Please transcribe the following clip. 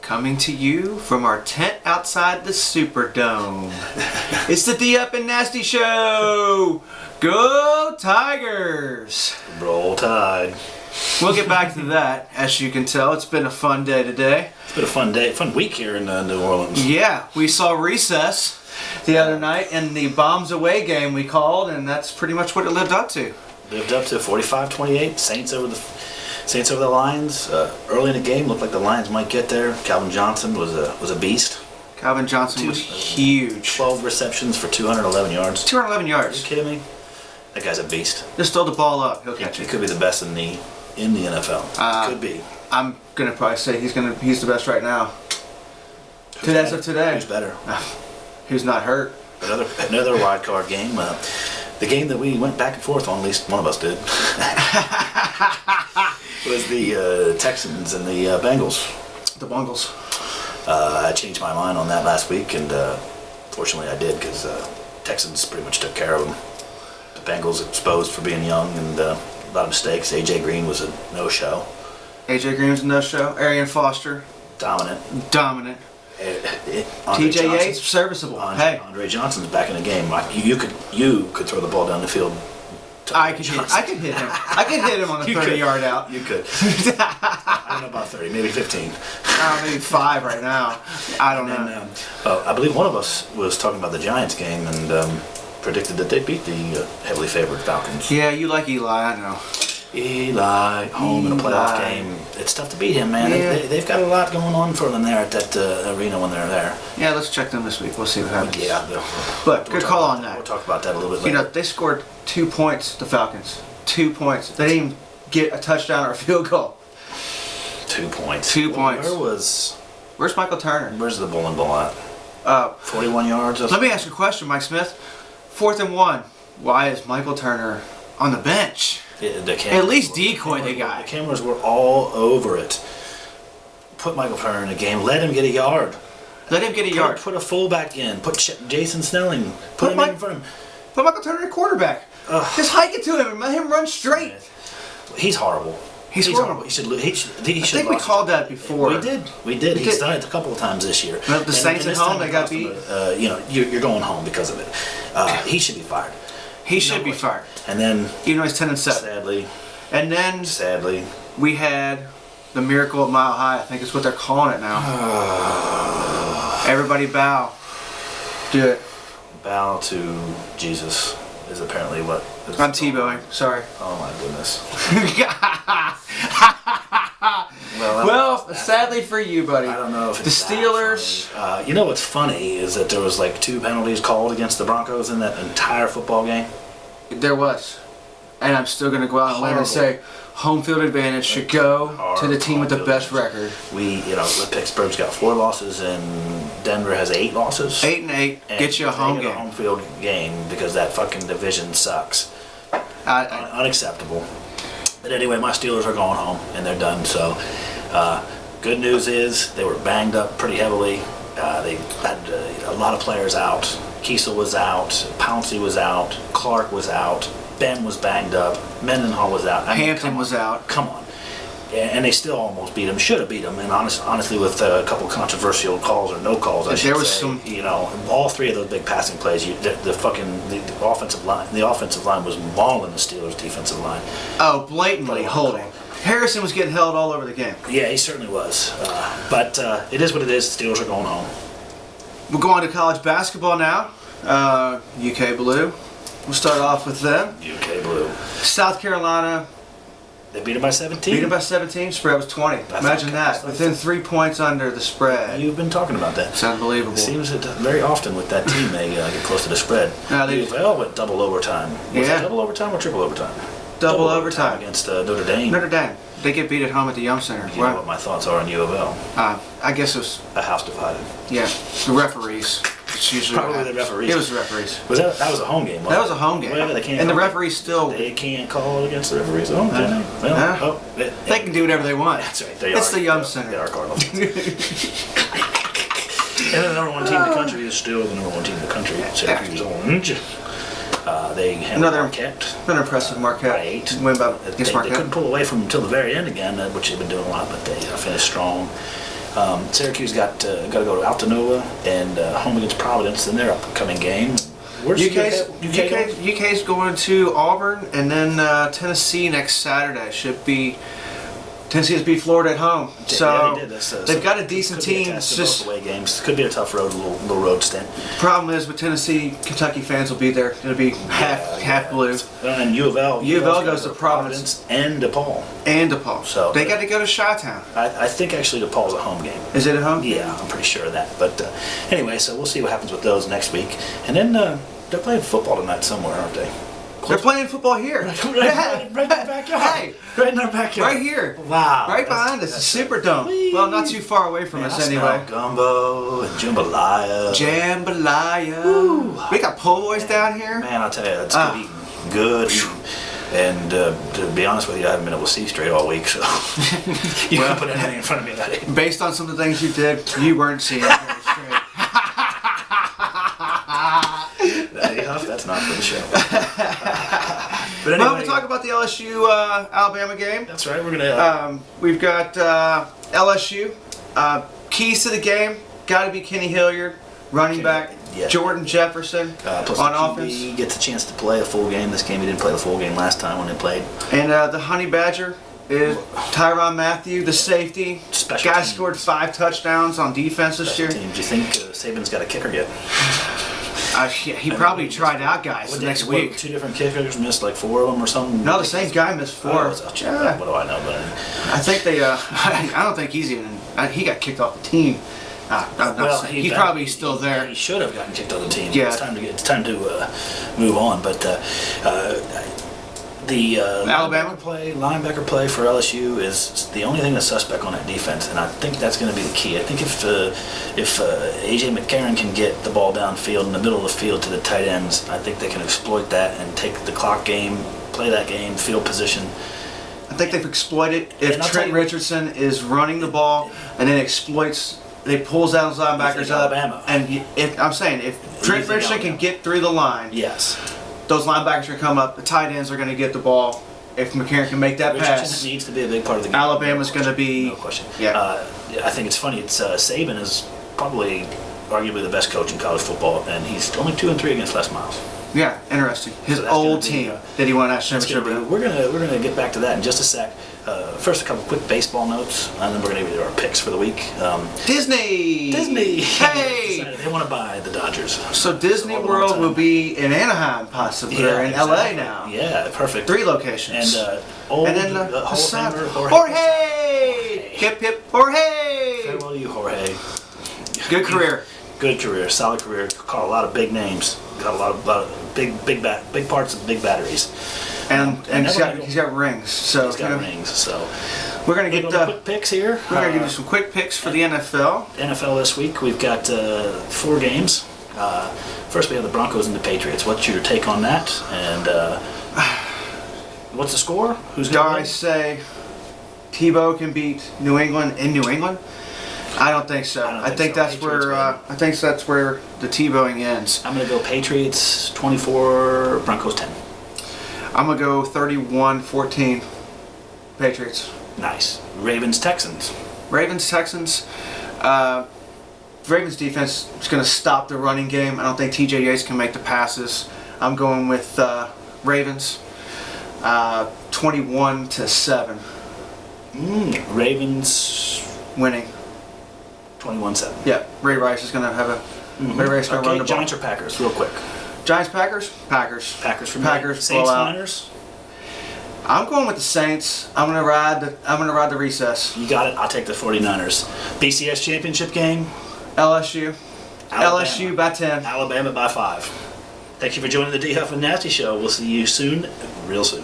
coming to you from our tent outside the Superdome. It's the D Up and Nasty Show! Go Tigers! Roll Tide. We'll get back to that. As you can tell, it's been a fun day today. It's been a fun week here in New Orleans. Yeah, we saw recess the other night in the Bombs Away game we called, and that's pretty much what it lived up to. Lived up to 45-28. Saints over the Lions. Early in the game, looked like the Lions might get there. Calvin Johnson was a beast. Calvin Johnson was huge. 12 receptions for 211 yards. 211 yards. Are you kidding me? That guy's a beast. Just throw the ball up. He'll catch it. He could be the best in the NFL. Could be. I'm gonna probably say he's the best right now. As of today. Who's better? Who's not hurt? Another wild card game. The game that we went back and forth on, at least one of us did, was the Texans and the Bengals. The Bengals. I changed my mind on that last week, and fortunately I did, because Texans pretty much took care of them. The Bengals exposed for being young and a lot of mistakes. AJ Green was a no-show. AJ Green was a no-show. Arian Foster. Dominant. TJ Yates, serviceable. Andre Johnson's back in the game. You could throw the ball down the field. I could hit him. I could hit him on the 30-yard out. You could. I don't know about 30, maybe 15. Maybe 5 right now. I don't know. I believe one of us was talking about the Giants game and predicted that they beat the heavily favored Falcons. Yeah, you like Eli, I know. Eli, home in a playoff game. It's tough to beat him, man. Yeah. They've got a lot going on for them there at that arena when they're there. Yeah, let's check them this week. We'll see what happens. Yeah. But good call on that. We'll talk about that a little bit later. You know, they scored 2 points, the Falcons. 2 points. They didn't even get a touchdown or a field goal. 2 points. 2 points. Where's Michael Turner? Where's the bowling ball at? 41 yards. Let me ask you a question, Mike Smith. 4th and 1. Why is Michael Turner on the bench? At least decoy the guy. The cameras were all over it. Put Michael Turner in the game. Let him get a yard. Put a fullback in. Put Jason Snelling. Put him in front of him. Put Michael Turner at quarterback. Just hike it to him and let him run straight. He's horrible. He's horrible. He should. I think we called that before. We did. He's done it a couple of times this year. The Saints at home, they got beat. You're going home because of it. He should be fired. He should be fired. And then, even though he's 10-7. Sadly. And then, sadly, we had the Miracle at Mile High. I think is what they're calling it now. Everybody bow. Do it. Bow to Jesus is apparently what. I'm Tebowing. Sorry. Oh my goodness. Well, sadly for you, buddy. I don't know if it's the Steelers. You know what's funny is that there was like 2 penalties called against the Broncos in that entire football game. There was, and I'm still going to go out on a limb and say home field advantage should go to the team with the best record. Pittsburgh's got 4 losses and Denver has 8 losses. 8-8 gets you a home game. A home field game because that fucking division sucks. Unacceptable. But anyway, my Steelers are going home and they're done. So, good news is they were banged up pretty heavily. They had a lot of players out. Kiesel was out. Pouncey was out. Clark was out. Ben was banged up. Mendenhall was out. Hampton was out. Come on. And they still almost beat him. Should have beat him. And honestly, with a couple controversial calls or no calls, I should say, all 3 of those big passing plays, the offensive line was mauling the Steelers' defensive line. Oh, blatantly holding. Harrison was getting held all over the game. Yeah, he certainly was. But it is what it is. The Steelers are going home. We'll go on to college basketball now. UK Blue. We'll start off with them. UK Blue. South Carolina. They beat them by 17. Beat them by 17. Spread was 20. Imagine that. Within 3 points under the spread. You've been talking about that. It's unbelievable. It seems that very often with that team they get close to the spread. UofL went double overtime. Was it double overtime or triple overtime? Double overtime against Notre Dame. Notre Dame. They get beat at home at the Yum Center. You know what my thoughts are on U of L? I guess it was a house divided. Yeah, the referees. It's usually probably the referees. It was the referees. That was a home game? That was a home game. Well, they can't. And the referees still. They can't call against the referees at home. They can do whatever they want. That's right. It's the Yum Center. They are Cardinals. And the number 1 team in the country is still the number 1 team in the country. Syracuse Orange. They had Marquette. Another impressive Marquette. By 8. Win against Marquette. They couldn't pull away from them until the very end again, which they've been doing a lot, but they finished strong. Syracuse got to go to Altanova and home against Providence in their upcoming game. UK's going to Auburn, and then Tennessee next Saturday. Tennessee has beat Florida at home, so yeah, they've got a decent team. It's just away games. Could be a tough road, little road stint. Problem is with Tennessee, Kentucky fans will be there. It'll be half blue. And U of L goes to Providence and DePaul. So they got to go to Chi-Town. I think actually DePaul's a home game. Is it a home? Yeah, I'm pretty sure of that. But anyway, so we'll see what happens with those next week. And then they're playing football tonight somewhere, aren't they? They're playing football here. Right in our backyard. Hey, right in our backyard. Right here. Wow. Right behind us, the Superdome. Well, not too far away from us anyway. Gumbo and jambalaya. Woo. We got po' boys down here. Man, I'll tell you, it's good eating. Good eating. And to be honest with you, I haven't been able to see straight all week, so you can't put anything in front of me that day. Based on some of the things you did, you weren't seeing very straight. That's not for the show. But anyway, we talk about the LSU Alabama game. That's right. We're gonna. We've got LSU. Keys to the game got to be Kenny Hilliard, running back. Yeah. Jordan Jefferson plus on the offense. He gets a chance to play a full game this game. He didn't play the full game last time when they played. And the Honey Badger is Tyrann Mathieu, the safety. Special guy teams. scored 5 touchdowns on defense this year. Do you think Saban's got a kicker yet? He probably tried out guys next week. 2 different kickers missed like 4 of them or something. No, the same guy missed 4. Yeah. What do I know? But I think they. I don't think he's even. He got kicked off the team. He's probably still there. He should have gotten kicked off the team. Yeah. It's time to move on. But the Alabama linebacker play for LSU is the only thing that's suspect on that defense, and I think that's going to be the key. I think if AJ McCarron can get the ball downfield in the middle of the field to the tight ends, I think they can exploit that and take the clock game, play that game, field position. I think they've exploited if Trent Richardson is running the ball and then they pulls out his linebackers up. Alabama. And if Trent Richardson can get through the line, yes, those linebackers are going to come up. The tight ends are going to get the ball. If McCarron can make that Richardson pass, needs to be a big part of the game. Alabama's going to be. No question. Yeah. I think it's funny. It's Saban is probably arguably the best coach in college football, and he's only 2-3 against Les Miles. Yeah, interesting. His old team that he won that championship. We're gonna get back to that in just a sec. First, a couple quick baseball notes, and then we're gonna do our picks for the week. Disney. Hey, they want to buy the Dodgers. So Disney World will be in Anaheim, possibly, or in LA now. Yeah, perfect. 3 locations. And then Jorge. Hip hip Jorge. Farewell to you, Jorge. Good career. Good career, solid career. Caught a lot of big names. Got a lot of big parts of big batteries. And he's got rings. So he's got rings. So we're gonna get quick picks here. We're gonna give you some quick picks for the NFL. NFL this week we've got 4 games. First we have the Broncos and the Patriots. What's your take on that? And what's the score? Who's going to win? I say Tebow can beat New England in New England? I don't think so. I think that's where the Tebowing ends. I'm going to go Patriots 24, Broncos 10. I'm going to go 31-14 Patriots. Nice. Ravens Texans. Ravens defense is going to stop the running game. I don't think TJ Yates can make the passes. I'm going with Ravens 21-7. Ravens winning. 21-7. Yeah, Ray Rice is going to have a. Ray Rice going to run the ball. Giants or Packers, real quick. Giants, Packers, Packers. Packers for me. Packers. Saints, Niners. I'm going with the Saints. I'm going to ride the recess. You got it. I'll take the 49ers. BCS championship game. LSU. Alabama. LSU by 10. Alabama by 5. Thank you for joining the Dhuff and Nasty Show. We'll see you soon, real soon.